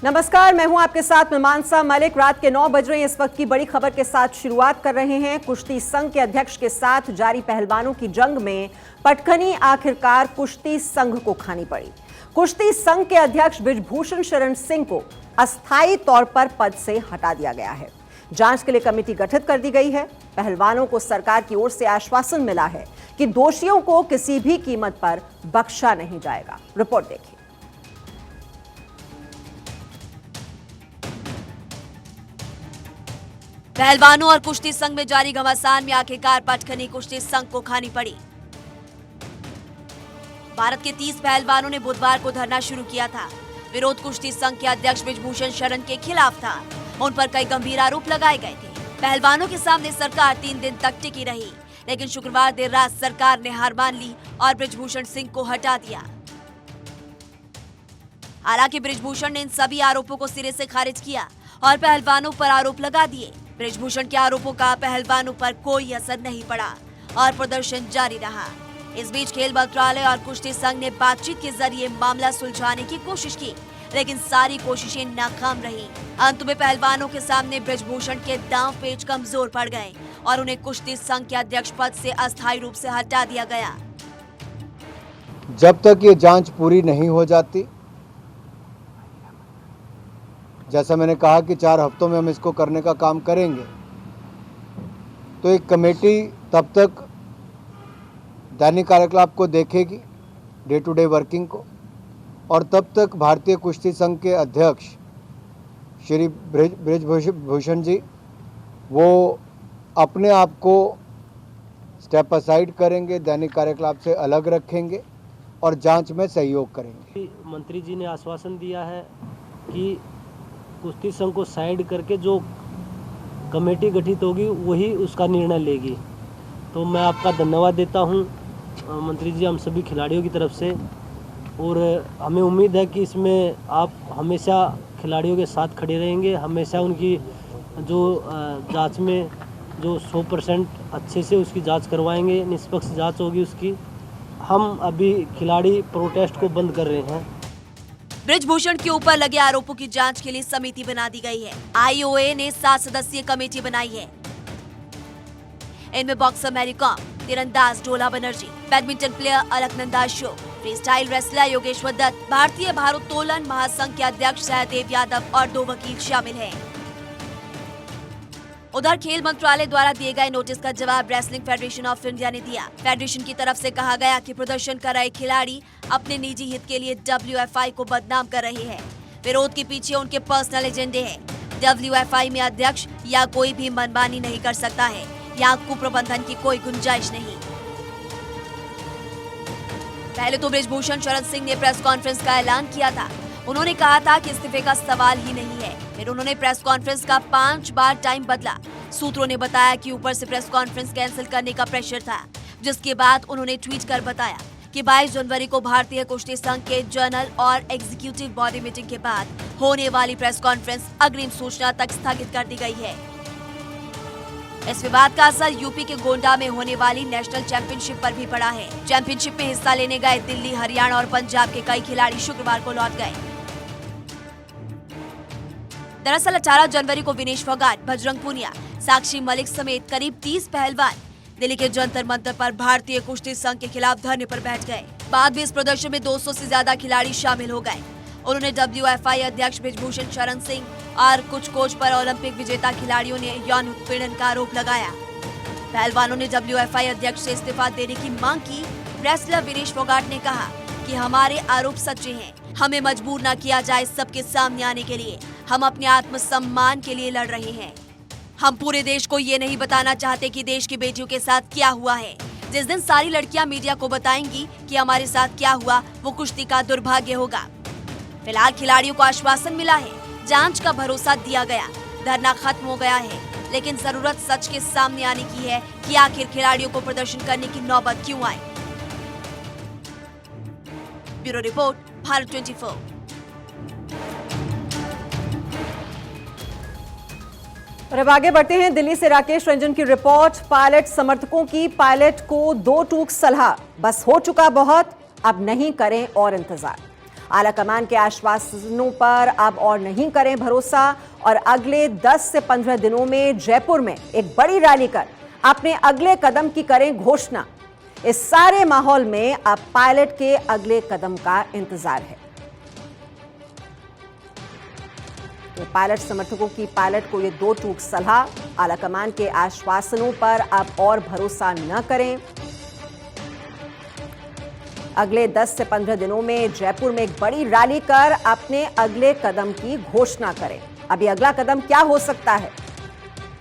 नमस्कार, मैं हूं आपके साथ मीमांसा मलिक। रात के 9 बज रहे हैं। इस वक्त की बड़ी खबर के साथ शुरुआत कर रहे हैं। कुश्ती संघ के अध्यक्ष के साथ जारी पहलवानों की जंग में पटखनी आखिरकार कुश्ती संघ को खानी पड़ी। कुश्ती संघ के अध्यक्ष बृजभूषण शरण सिंह को अस्थायी तौर पर पद से हटा दिया गया है। जांच के लिए कमेटी गठित कर दी गई है। पहलवानों को सरकार की ओर से आश्वासन मिला है कि दोषियों को किसी भी कीमत पर बख्शा नहीं जाएगा। रिपोर्ट देखिए। पहलवानों और कुश्ती संघ में जारी घमासान में आखिरकार पटखनी कुश्ती संघ को खानी पड़ी। भारत के 30 पहलवानों ने बुधवार को धरना शुरू किया था। विरोध कुश्ती संघ के अध्यक्ष बृजभूषण शरण के खिलाफ था। उन पर कई गंभीर आरोप लगाए गए थे। पहलवानों के सामने सरकार 3 दिन तक टिकी रही, लेकिन शुक्रवार देर रात सरकार ने हार मान ली और बृजभूषण सिंह को हटा दिया। हालांकि बृजभूषण ने इन सभी आरोपों को सिरे से खारिज किया और पहलवानों पर आरोप लगा दिए। बृजभूषण के आरोपों का पहलवानों पर कोई असर नहीं पड़ा और प्रदर्शन जारी रहा। इस बीच खेल मंत्रालय और कुश्ती संघ ने बातचीत के जरिए मामला सुलझाने की कोशिश की, लेकिन सारी कोशिशें नाकाम रहीं। अंत में पहलवानों के सामने बृजभूषण के दांव पेच कमजोर पड़ गए और उन्हें कुश्ती संघ के अध्यक्ष पद से अस्थायी रूप से हटा दिया गया। जब तक ये जांच पूरी नहीं हो जाती, जैसा मैंने कहा कि 4 हफ्तों में हम इसको करने का काम करेंगे, तो एक कमेटी तब तक दैनिक कार्यकलाप को देखेगी, डे टू डे वर्किंग को, और तब तक भारतीय कुश्ती संघ के अध्यक्ष श्री बृजभूषण जी वो अपने आप को स्टेप असाइड करेंगे, दैनिक कार्यकलाप से अलग रखेंगे और जांच में सहयोग करेंगे। मंत्री जी ने आश्वासन दिया है कि कुश्ती संघ को साइड करके जो कमेटी गठित होगी वही उसका निर्णय लेगी। तो मैं आपका धन्यवाद देता हूं मंत्री जी, हम सभी खिलाड़ियों की तरफ से, और हमें उम्मीद है कि इसमें आप हमेशा खिलाड़ियों के साथ खड़े रहेंगे, हमेशा उनकी जो जांच में जो 100% अच्छे से उसकी जांच करवाएंगे, निष्पक्ष जांच होगी उसकी। हम अभी खिलाड़ी प्रोटेस्ट को बंद कर रहे हैं। बृजभूषण के ऊपर लगे आरोपों की जांच के लिए समिति बना दी गई है। आईओए ने 7 सदस्यीय कमेटी बनाई है। इनमें बॉक्सर मैरी कॉम, तीरंदाज Dola Banerjee, badminton player Alaknanda Ashok, free style wrestler Yogeshwar Dutt, भारतीय भारोत्तोलन महासंघ के अध्यक्ष सहदेव यादव और 2 वकील शामिल हैं। उधर खेल मंत्रालय द्वारा दिए गए नोटिस का जवाब रेसलिंग फेडरेशन ऑफ इंडिया ने दिया। फेडरेशन की तरफ से कहा गया कि प्रदर्शन कर रहे खिलाड़ी अपने निजी हित के लिए WFI को बदनाम कर रहे हैं। विरोध के पीछे उनके पर्सनल एजेंडे हैं। WFI में अध्यक्ष या कोई भी मनमानी नहीं कर सकता है। यहाँ कुप्रबंधन की कोई गुंजाइश नहीं। पहले तो बृजभूषण शरण सिंह ने प्रेस कॉन्फ्रेंस का ऐलान किया था। उन्होंने कहा था कि इस्तीफे का सवाल ही नहीं है। फिर उन्होंने प्रेस कॉन्फ्रेंस का 5 बार टाइम बदला। सूत्रों ने बताया कि ऊपर से प्रेस कॉन्फ्रेंस कैंसिल करने का प्रेशर था, जिसके बाद उन्होंने ट्वीट कर बताया कि 22 जनवरी को भारतीय कुश्ती संघ के जनरल और एग्जीक्यूटिव बॉडी मीटिंग के बाद होने वाली प्रेस कॉन्फ्रेंस अग्रिम सूचना तक स्थगित कर दी गई है। इस विवाद का असर यूपी के गोंडा में होने वाली नेशनल चैंपियनशिप पर भी पड़ा है। चैंपियनशिप में हिस्सा लेने गए दिल्ली, हरियाणा और पंजाब के कई खिलाड़ी शुक्रवार को लौट गए। दरअसल 18 जनवरी को विनेश फोगाट, बजरंग पुनिया, साक्षी मलिक समेत करीब 30 पहलवान दिल्ली के जंतर मंतर पर भारतीय कुश्ती संघ के खिलाफ धरने पर बैठ गए। बाद में इस प्रदर्शन में 200 से ज्यादा खिलाड़ी शामिल हो गए। उन्होंने WFI अध्यक्ष बृजभूषण शरण सिंह और कुछ कोच पर ओलंपिक विजेता खिलाड़ियों ने यौन उत्पीड़न का आरोप लगाया। पहलवानों ने WFI अध्यक्ष से इस्तीफा देने की मांग की। रेसलर विनेश फोगाट ने कहा कि हमारे आरोप सच्चे हैं, हमें मजबूर न किया जाए सबके सामने आने के लिए। हम अपने आत्मसम्मान के लिए लड़ रहे हैं। हम पूरे देश को ये नहीं बताना चाहते कि देश की बेटियों के साथ क्या हुआ है। जिस दिन सारी लड़कियां मीडिया को बताएंगी कि हमारे साथ क्या हुआ, वो कुश्ती का दुर्भाग्य होगा। फिलहाल खिलाड़ियों को आश्वासन मिला है, जांच का भरोसा दिया गया, धरना खत्म हो गया है, लेकिन जरूरत सच के सामने आने की है कि आखिर खिलाड़ियों को प्रदर्शन करने की नौबत क्यों आई। Bureau report, Bharat 24। और अब आगे बढ़ते हैं। दिल्ली से राकेश रंजन की रिपोर्ट। पायलट समर्थकों की पायलट को 2 टूक सलाह, बस हो चुका बहुत, अब नहीं करें और इंतजार। आलाकमान के आश्वासनों पर अब और नहीं करें भरोसा और अगले 10 से 15 दिनों में जयपुर में एक बड़ी रैली कर अपने अगले कदम की करें घोषणा। इस सारे माहौल में अब पायलट के अगले कदम का इंतजार है। तो पायलट समर्थकों की पायलट को ये दो टूक सलाह, आलाकमान के आश्वासनों पर अब और भरोसा न करें। अगले 10 से 15 दिनों में जयपुर में एक बड़ी रैली कर अपने अगले कदम की घोषणा करें। अभी अगला कदम क्या हो सकता है,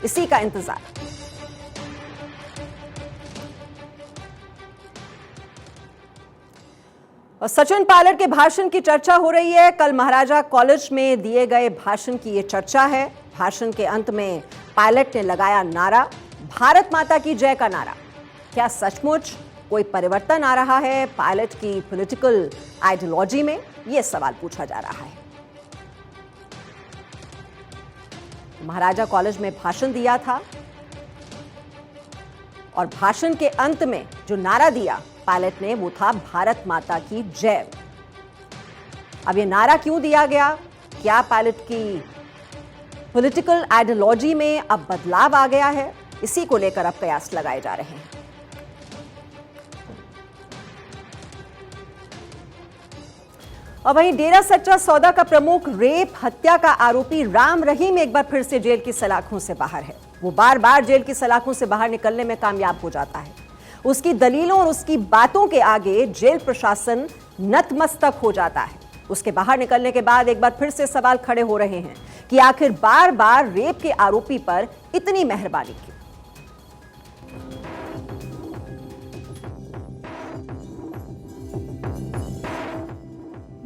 इसी का इंतजार। और सचिन पायलट के भाषण की चर्चा हो रही है। कल महाराजा कॉलेज में दिए गए भाषण की ये चर्चा है। भाषण के अंत में पायलट ने लगाया नारा, भारत माता की जय का नारा। क्या सचमुच कोई परिवर्तन आ रहा है पायलट की पॉलिटिकल आइडियोलॉजी में, यह सवाल पूछा जा रहा है। महाराजा कॉलेज में भाषण दिया था और भाषण के अंत में जो नारा दिया पायलट ने वो था भारत माता की जय। अब ये नारा क्यों दिया गया, क्या पायलट की पॉलिटिकल आइडियोलॉजी में अब बदलाव आ गया है, इसी को लेकर अब कयास लगाए जा रहे हैं। और वहीं डेरा सच्चा सौदा का प्रमुख रेप हत्या का आरोपी राम रहीम एक बार फिर से जेल की सलाखों से बाहर है। वो बार बार जेल की सलाखों से बाहर निकलने में कामयाब हो जाता है। उसकी दलीलों और उसकी बातों के आगे जेल प्रशासन नतमस्तक हो जाता है। उसके बाहर निकलने के बाद एक बार फिर से सवाल खड़े हो रहे हैं कि आखिर बार बार रेप के आरोपी पर इतनी मेहरबानी क्यों।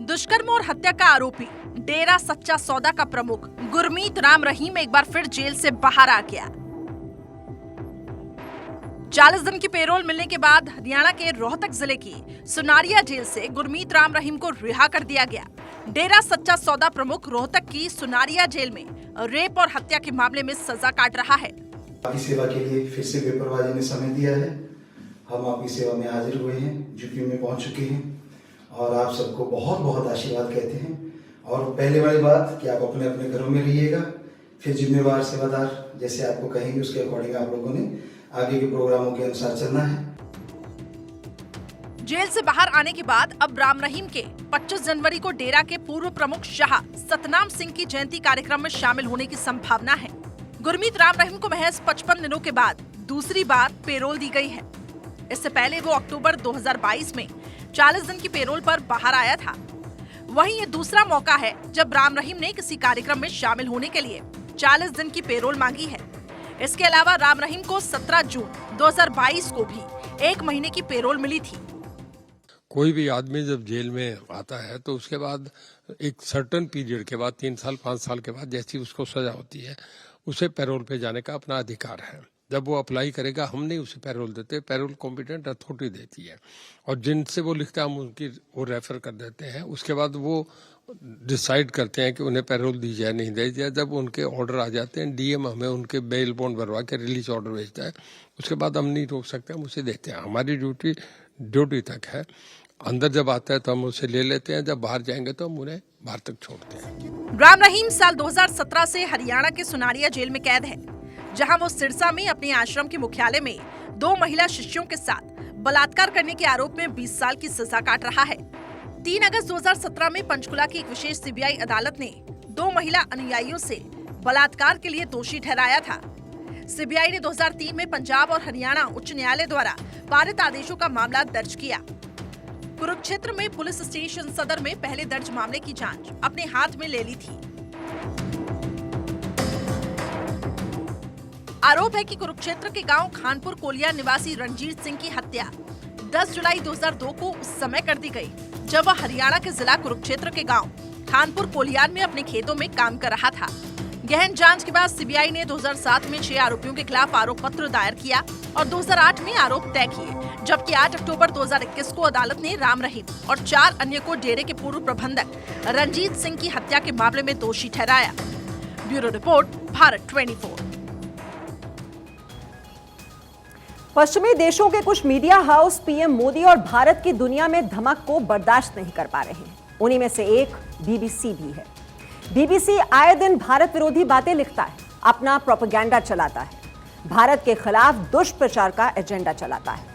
दुष्कर्म और हत्या का आरोपी डेरा सच्चा सौदा का प्रमुख गुरमीत राम रहीम एक बार फिर जेल से बाहर आ गया। 40 दिन की पेरोल मिलने के बाद हरियाणा के रोहतक जिले की सुनारिया जेल से गुरमीत राम रहीम को रिहा कर दिया गया। डेरा सच्चा सौदा प्रमुख रोहतक की सुनारिया जेल में रेप और हत्या के मामले में सजा काट रहा है। आपकी सेवा के लिए फिर से पेपरबाजी ने समय दिया है। हम आपकी सेवा में हाजिर हुए हैं, यूपी में पहुंच चुके हैं और आप सबको बहुत बहुत आशीर्वाद कहते हैं। और पहले वाली बात कि आप अपने अपने घरों में रहिएगा, फिर जिम्मेवार सेवादार जैसे आपको कहेंगे उसके अकॉर्डिंग आप लोगों ने आगे के प्रोग्रामों के अनुसार चलना है। जेल से बाहर आने के बाद अब राम रहीम के 25 जनवरी को डेरा के पूर्व प्रमुख शाह सतनाम सिंह की जयंती कार्यक्रम में शामिल होने की संभावना है। गुरमीत राम रहीम को महज 55 दिनों के बाद दूसरी बार पेरोल दी गई है। इससे पहले वो अक्टूबर 2022 में 40 दिन की पेरोल पर बाहर आया था। वहीं ये दूसरा मौका है जब राम रहीम ने किसी कार्यक्रम में शामिल होने के लिए 40 दिन की पेरोल मांगी है। इसके अलावा राम रहीम को 17 जून 2022 को भी 1 महीने की पेरोल मिली थी। कोई भी आदमी जब जेल में आता है तो उसके बाद एक सर्टेन पीरियड के बाद 3 साल 5 साल के बाद जैसी उसको सजा होती है उसे पैरोल पे जाने का अपना अधिकार है। जब वो अप्लाई करेगा हम नहीं उसे पैरोल देते, पैरोल कॉम्पिटेंट अथॉरिटी देती है और जिनसे वो लिखता है हम उनकी वो रेफर कर देते हैं। उसके बाद वो डिसाइड करते हैं कि उन्हें पैरोल दी जाए नहीं दी जाए। जब उनके ऑर्डर आ जाते हैं डीएम हमें उनके बेल बॉन्ड भरवा के रिलीज ऑर्डर भेजता है। उसके बाद हम नहीं रोक सकते, हम उसे देते हैं। हमारी ड्यूटी तक है। अंदर जब आता है तो हम उसे ले लेते हैं, जब बाहर जाएंगे तो हम उन्हें बाहर तक छोड़ते हैं। राम रहीम साल 2017 से हरियाणा के सुनारिया जेल में कैद है, जहां वो सिरसा में अपने आश्रम के मुख्यालय में 2 महिला शिष्यों के साथ बलात्कार करने के आरोप में 20 साल की सजा काट रहा है। 3 अगस्त 2017 में पंचकुला की एक विशेष सीबीआई अदालत ने 2 महिला अनुयायियों से बलात्कार के लिए दोषी ठहराया था। सीबीआई ने 2003 में पंजाब और हरियाणा उच्च न्यायालय द्वारा पारित आदेशों का मामला दर्ज किया। कुरुक्षेत्र में पुलिस स्टेशन सदर में पहले दर्ज मामले की जांच अपने हाथ में ले ली थी। आरोप है कि कुरुक्षेत्र के गांव खानपुर कोलिया निवासी रणजीत सिंह की हत्या 10 जुलाई 2002 को उस समय कर दी गई जब वह हरियाणा के जिला कुरुक्षेत्र के गांव खानपुर कोलियान में अपने खेतों में काम कर रहा था। गहन जांच के बाद सीबीआई ने 2007 में 6 आरोपियों के खिलाफ आरोप पत्र दायर किया और 2008 में आरोप तय किए, जबकि 8 अक्टूबर 2021 को अदालत ने राम रहीम और 4 अन्य को डेरे के पूर्व प्रबंधक रणजीत सिंह की हत्या के मामले में दोषी ठहराया। Bureau report, Bharat 24। पश्चिमी देशों के कुछ मीडिया हाउस पीएम मोदी और भारत की दुनिया में धमक को बर्दाश्त नहीं कर पा रहे हैं। उन्हीं में से एक बीबीसी भी है। बीबीसी आए दिन भारत विरोधी बातें लिखता है, अपना प्रोपेगेंडा चलाता है, भारत के खिलाफ दुष्प्रचार का एजेंडा चलाता है।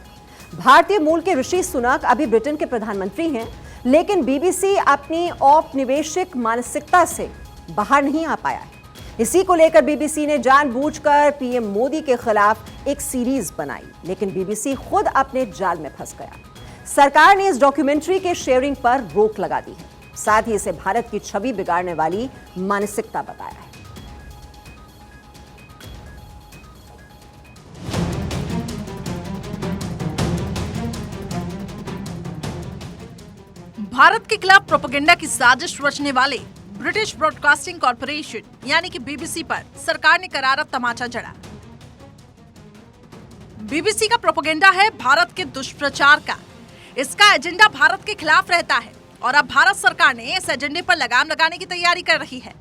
भारतीय मूल के ऋषि सुनक अभी ब्रिटेन के प्रधानमंत्री हैं, लेकिन बीबीसी अपनी औपनिवेशिक मानसिकता से बाहर नहीं आ पाया है। इसी को लेकर बीबीसी ने जानबूझकर पीएम मोदी के खिलाफ एक सीरीज बनाई, लेकिन बीबीसी खुद अपने जाल में फंस गया। सरकार ने इस डॉक्यूमेंट्री के शेयरिंग पर रोक लगा दी है, साथ ही इसे भारत की छवि बिगाड़ने वाली मानसिकता बताया है। भारत के खिलाफ प्रोपेगेंडा की साजिश रचने वाले ब्रिटिश ब्रॉडकास्टिंग कॉर्पोरेशन यानी कि बीबीसी पर सरकार ने करारा तमाचा जड़ा। बीबीसी का प्रोपेगेंडा है भारत के दुष्प्रचार का। इसका एजेंडा भारत के खिलाफ रहता है और अब भारत सरकार ने इस एजेंडे पर लगाम लगाने की तैयारी कर रही है।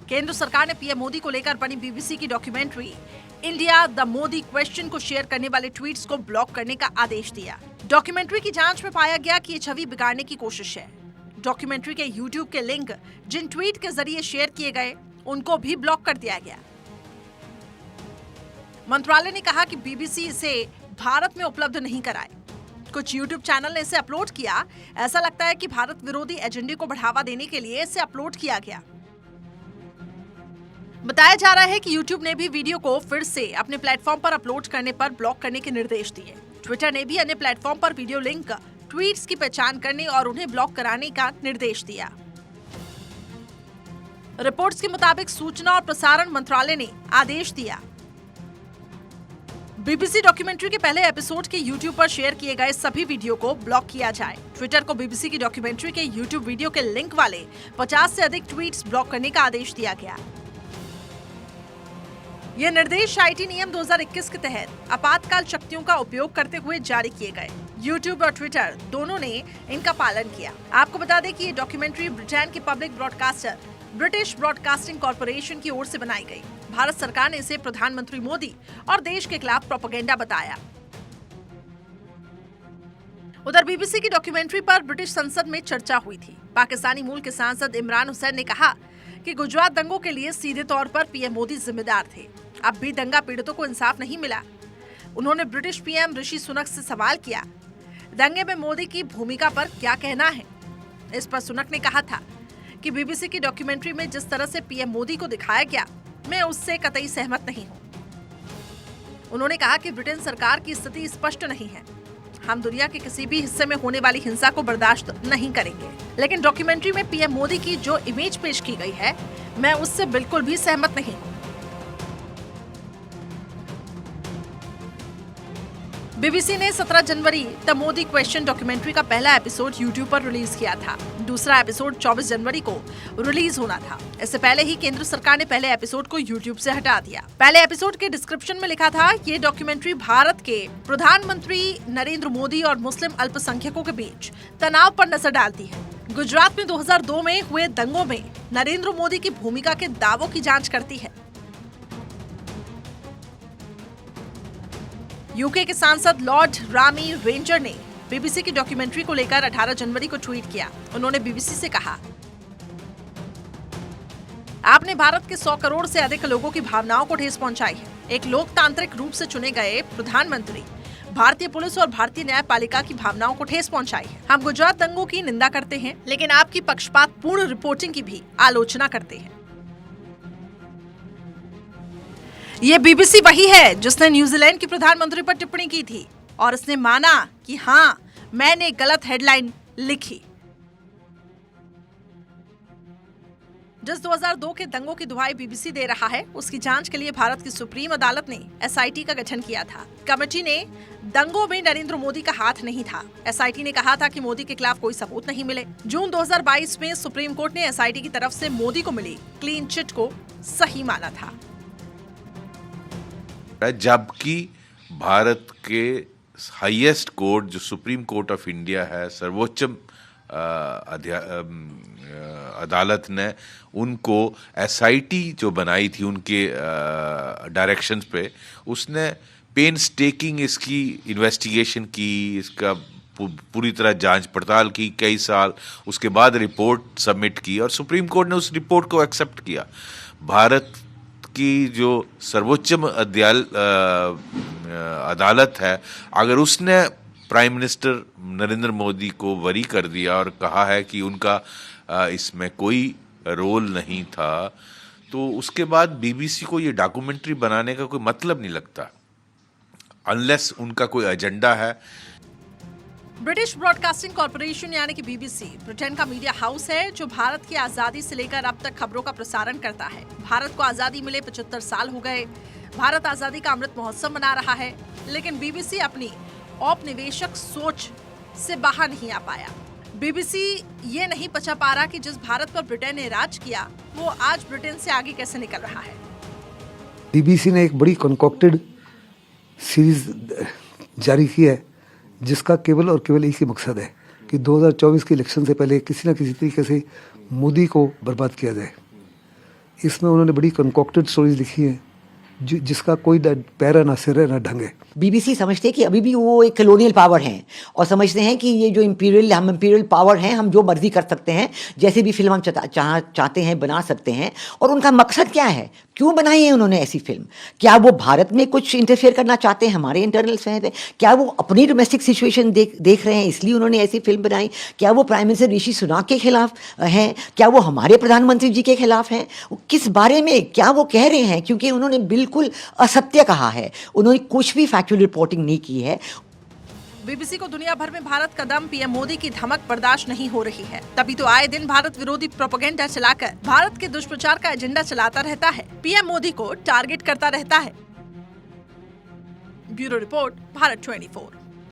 केंद्र सरकार ने पीएम मोदी को लेकर बनी बीबीसी की documentary India the Modi question को शेयर करने वाले ट्वीट्स को ब्लॉक करने का आदेश दिया। डॉक्यूमेंट्री की जांच में पाया गया कि ये छवि बिगाड़ने की कोशिश है। डॉक्यूमेंट्री के यूट्यूब के लिंक जिन ट्वीट के जरिए शेयर किए गए उनको भी ब्लॉक कर दिया गया। मंत्रालय ने कहा कि बीबीसी इसे भारत में उपलब्ध नहीं कराए। कुछ यूट्यूब चैनल ने इसे अपलोड किया। ऐसा लगता है कि भारत विरोधी एजेंडे को बढ़ावा देने के लिए इसे अपलोड किया गया। बताया जा रहा है कि यूट्यूब ने भी वीडियो को फिर से अपने प्लेटफॉर्म पर अपलोड करने पर ब्लॉक करने के निर्देश दिए। ट्विटर ने भी अन्य प्लेटफॉर्म पर वीडियो लिंक ट्वीट्स की पहचान करने और उन्हें ब्लॉक कराने का निर्देश दिया। रिपोर्ट्स के मुताबिक सूचना और प्रसारण मंत्रालय ने आदेश दिया बीबीसी डॉक्यूमेंट्री के पहले एपिसोड के यूट्यूब पर शेयर किए गए सभी वीडियो को ब्लॉक किया जाए। ट्विटर को बीबीसी की डॉक्यूमेंट्री के यूट्यूब वीडियो के लिंक वाले 50 से अधिक ट्वीट्स ब्लॉक करने का आदेश दिया गया। यह निर्देश आईटी नियम 2021 के तहत आपातकाल शक्तियों का उपयोग करते हुए जारी किए गए। यूट्यूब और ट्विटर दोनों ने इनका पालन किया। आपको बता दें कि ये डॉक्यूमेंट्री ब्रिटेन के public broadcaster British broadcasting corporation की ओर से बनाई गई। भारत सरकार ने इसे प्रधानमंत्री मोदी और देश के खिलाफ प्रोपेगेंडा बताया। उधर बीबीसी की डॉक्यूमेंट्री पर ब्रिटिश संसद में चर्चा हुई थी। पाकिस्तानी मूल के सांसद इमरान हुसैन ने कहा कि गुजरात दंगों के लिए सीधे तौर पर पीएम मोदी जिम्मेदार थे। अब भी दंगा पीड़ितों को इंसाफ नहीं मिला। उन्होंने ब्रिटिश पीएम ऋषि सुनक से सवाल किया, दंगे में मोदी की भूमिका पर क्या कहना है। इस पर सुनक ने कहा था कि बीबीसी की डॉक्यूमेंट्री में जिस तरह से पीएम मोदी को दिखाया गया, मैं उससे कतई सहमत नहीं हूं। उन्होंने कहा कि ब्रिटेन सरकार की स्थिति स्पष्ट नहीं है। हम दुनिया के किसी भी हिस्से में होने वाली हिंसा को बर्दाश्त नहीं करेंगे, लेकिन डॉक्यूमेंट्री में पीएम मोदी की जो इमेज पेश की गई है, मैं उससे बिल्कुल भी सहमत नहीं हूं। बीबीसी ने 17 जनवरी द मोदी क्वेश्चन डॉक्यूमेंट्री का पहला एपिसोड यूट्यूब पर रिलीज किया था। दूसरा एपिसोड 24 जनवरी को रिलीज होना था। इससे पहले ही केंद्र सरकार ने पहले एपिसोड को यूट्यूब से हटा दिया। पहले एपिसोड के डिस्क्रिप्शन में लिखा था, ये डॉक्यूमेंट्री भारत के प्रधानमंत्री नरेंद्र मोदी और मुस्लिम अल्पसंख्यकों के बीच तनाव पर नजर डालती है। गुजरात में 2002 में हुए दंगों में नरेंद्र मोदी की भूमिका के दावों की जांच करती है। यूके के सांसद लॉर्ड रामी रेंजर ने बीबीसी की डॉक्यूमेंट्री को लेकर 18 जनवरी को ट्वीट किया। उन्होंने बीबीसी से कहा, आपने भारत के 100 करोड़ से अधिक लोगों की भावनाओं को ठेस पहुंचाई है। एक लोकतांत्रिक रूप से चुने गए प्रधानमंत्री भारतीय पुलिस और भारतीय न्यायपालिका की भावनाओं को ठेस पहुंचाई है। हम गुजरात दंगों की निंदा करते हैं, लेकिन आपकी पक्षपातपूर्ण रिपोर्टिंग की भी आलोचना करते हैं। ये बीबीसी वही है जिसने न्यूजीलैंड के प्रधानमंत्री पर टिप्पणी की थी और इसने माना कि हाँ, मैंने गलत हेडलाइन लिखी। जिस 2002 के दंगों की दुहाई बीबीसी दे रहा है, उसकी जांच के लिए भारत की सुप्रीम अदालत ने एसआईटी का गठन किया था। कमेटी ने दंगों में नरेंद्र मोदी का हाथ नहीं था। एसआईटी ने कहा था कि मोदी के खिलाफ कोई सबूत नहीं मिले। जून 2022 में सुप्रीम कोर्ट ने एसआईटी की तरफ से मोदी को मिली क्लीन चिट को सही माना था। जबकि भारत के हाईएस्ट कोर्ट जो सुप्रीम कोर्ट ऑफ इंडिया है, सर्वोच्च अदालत ने उनको एसआईटी जो बनाई थी उनके डायरेक्शंस पे, उसने पेन स्टेकिंग इसकी इन्वेस्टिगेशन की, इसका पूरी तरह जांच पड़ताल की कई साल, उसके बाद रिपोर्ट सबमिट की और सुप्रीम कोर्ट ने उस रिपोर्ट को एक्सेप्ट किया। भारत की जो सर्वोच्च अदालत है, अगर उसने प्राइम मिनिस्टर नरेंद्र मोदी को वरी कर दिया और कहा है कि उनका इसमें कोई रोल नहीं था, तो उसके बाद बीबीसी को ये डॉक्यूमेंट्री बनाने का कोई मतलब नहीं लगता, अनलेस उनका कोई एजेंडा है। ब्रिटिश ब्रॉडकास्टिंग कॉर्पोरेशन यानी कि बीबीसी ब्रिटेन का मीडिया हाउस है जो भारत की आजादी से लेकर अब तक खबरों का प्रसारण करता है। भारत को आजादी मिले 75 साल हो गए। भारत आजादी का अमृत महोत्सव मना रहा है, लेकिन बीबीसी अपनी औपनिवेशिक सोच से बाहर नहीं आ पाया। बीबीसी ये नहीं पचा पा रहा कि जिस भारत पर ब्रिटेन ने राज किया वो आज ब्रिटेन से आगे कैसे निकल रहा है। बीबीसी ने एक बड़ी कॉन्कॉक्टेड सीरीज जारी की है जिसका केवल और केवल एक ही मकसद है कि 2024 के इलेक्शन से पहले किसी न किसी तरीके से मोदी को बर्बाद किया जाए। इसमें उन्होंने बड़ी कॉन्कॉक्टेड स्टोरीज लिखी हैं जिसका कोई पैरा ना सिर है ना ढंग है। बीबीसी समझते हैं कि अभी भी वो एक कॉलोनियल पावर हैं और समझते हैं कि ये जो हम इंपीरियल पावर हैं, हम जो मर्जी कर सकते हैं, जैसे भी फिल्म हम चाहते हैं बना सकते हैं। और उनका मकसद क्या है, क्यों बनाई है उन्होंने ऐसी फिल्म? क्या वो भारत में कुछ इंटरफेयर करना चाहते हैं, हमारे इंटरनल अफेयर में? क्या वो अपनी डोमेस्टिक सिचुएशन देख रहे हैं इसलिए उन्होंने ऐसी फिल्म बनाई? क्या वो प्राइम मिनिस्टर ऋषि सुनाक के खिलाफ हैं? क्या वो हमारे प्रधानमंत्री जी के खिलाफ हैं? किस बारे में क्या वो कह रहे हैं? क्योंकि उन्होंने बिल्कुल असत्य कहा है, उन्होंने कुछ भी फैक्चुअल रिपोर्टिंग नहीं की है। बीबीसी को दुनिया भर में भारत का दम, पीएम मोदी की धमक बर्दाश्त नहीं हो रही है। तभी तो आए दिन भारत विरोधी प्रोपेगेंडा चलाकर भारत के दुष्प्रचार का एजेंडा चलाता रहता है, पीएम मोदी को टारगेट करता रहता है। Bureau report, Bharat 24।